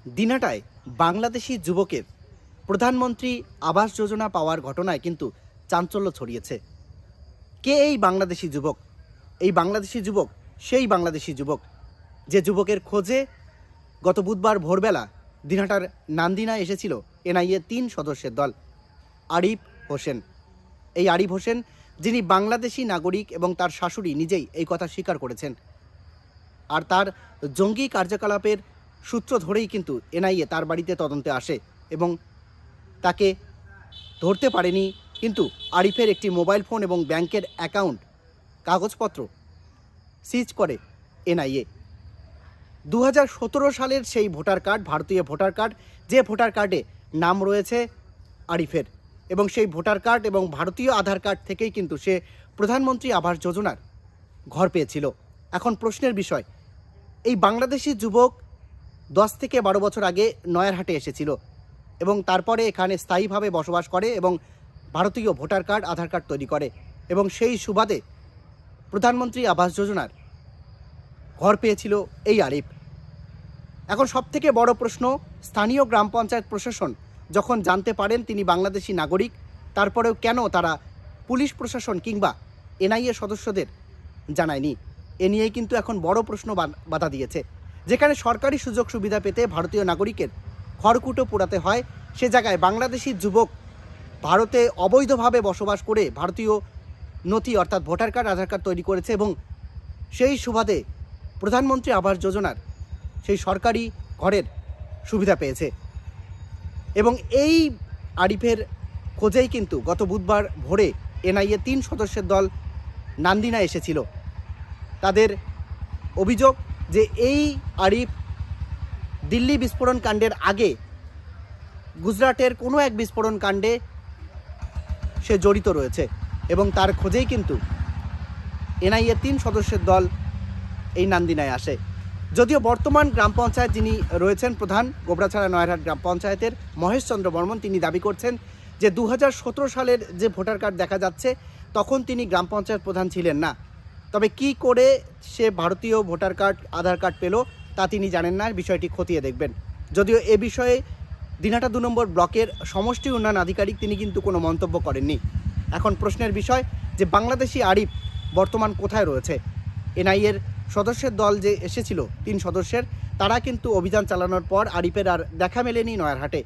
দিনহাটায় বাংলাদেশি যুবকের প্রধানমন্ত্রী আবাস যোজনা পাওয়ার ঘটনায় কিন্তু চাঞ্চল্য ছড়িয়েছে। কে এই বাংলাদেশি যুবক? এই বাংলাদেশি যুবক সেই বাংলাদেশি যুবক যে যুবকের খোঁজে গত বুধবার ভোরবেলা দিনহাটার নান্দিনায় এসেছিল এনআইএ ৩ সদস্যের দল। আরিফ হোসেন, এই আরিফ হোসেন যিনি বাংলাদেশি নাগরিক এবং তার শাশুড়ি নিজেই এই কথা স্বীকার করেছেন। আর তার জঙ্গি কার্যকলাপের সূত্র ধরেই কিন্তু এনআইএ তার বাড়িতে তদন্তে আসে এবং তাকে ধরতে পারেনি, কিন্তু আরিফের একটি মোবাইল ফোন এবং ব্যাংকের অ্যাকাউন্ট কাগজপত্র সিজ করে এনআইএ। 2017 সালের সেই ভোটার কার্ড, ভারতীয় ভোটার কার্ড, যে ভোটার কার্ডে নাম রয়েছে আরিফের, এবং সেই ভোটার কার্ড এবং ভারতীয় আধার কার্ড থেকেই কিন্তু সে প্রধানমন্ত্রী আবাস যোজনার ঘর পেয়েছিল। এখন প্রশ্নের বিষয়, এই বাংলাদেশি যুবক 10 থেকে 12 বছর আগে নয়ারহাটে এসেছিল এবং তারপরে এখানে স্থায়ীভাবে বসবাস করে এবং ভারতীয় ভোটার কার্ড, আধার কার্ড তৈরি করে এবং সেই সুবাদে প্রধানমন্ত্রী আবাস যোজনার ঘর পেয়েছিল এই আরিফ। এখন সবথেকে বড় প্রশ্ন, স্থানীয় গ্রাম পঞ্চায়েত প্রশাসন যখন জানতে পারেন তিনি বাংলাদেশি নাগরিক, তারপরেও কেন তারা পুলিশ প্রশাসন কিংবা এনআইএ সদস্যদের জানায়নি? এ নিয়েই কিন্তু এখন বড় প্রশ্ন বাধা দিয়েছে। যেখানে সরকারি সুযোগ সুবিধা পেতে ভারতীয় নাগরিকের খড়কুটো পোড়াতে হয়, সে জায়গায় বাংলাদেশি যুবক ভারতে অবৈধভাবে বসবাস করে ভারতীয় নথি অর্থাৎ ভোটার কার্ড, আধার কার্ড তৈরি করেছে এবং সেই সুবাদে প্রধানমন্ত্রী আবাস যোজনার সেই সরকারি ঘরের সুবিধা পেয়েছে। এবং এই আরিফের খোঁজেই কিন্তু গত বুধবার ভোরে এনআইএ 3 সদস্যের দল নান্দিনা এসেছিল। তাদের অভিযোগ যে এই আরিফ দিল্লি বিস্ফোরণ কাণ্ডের আগে গুজরাটের কোনো এক বিস্ফোরণ কাণ্ডে সে জড়িত রয়েছে এবং তার খোঁজেই কিন্তু এনআইএ 3 সদস্যের দল এই নান্দিনায় আসে। যদিও বর্তমান গ্রাম পঞ্চায়েত যিনি রয়েছেন প্রধান, গোবরাছড়া নয়ারহাট গ্রাম পঞ্চায়েতের মহেশ চন্দ্র বর্মন, তিনি দাবি করছেন যে 2017 সালের যে ভোটার কার্ড দেখা যাচ্ছে তখন তিনি গ্রাম পঞ্চায়েত প্রধান ছিলেন না। তবে কি করে সে ভারতীয় ভোটার কার্ড, আধার কার্ড পেল তা তিনি জানেন না, বিষয়টি খতিয়ে দেখবেন। যদিও এ বিষয়ে দিনহাটা 2 নম্বর ব্লকের সমষ্টি উন্নয়ন আধিকারিক তিনি কিন্তু কোনো মন্তব্য করেননি। এখন প্রশ্নের বিষয় যে বাংলাদেশি আরিফ বর্তমান কোথায় রয়েছে? এনআইএর সদস্যের দল যে এসেছিল 3 সদস্যের, তারা কিন্তু অভিযান চালানোর পর আরিফের আর দেখা মেলেনি নয়ারহাটে।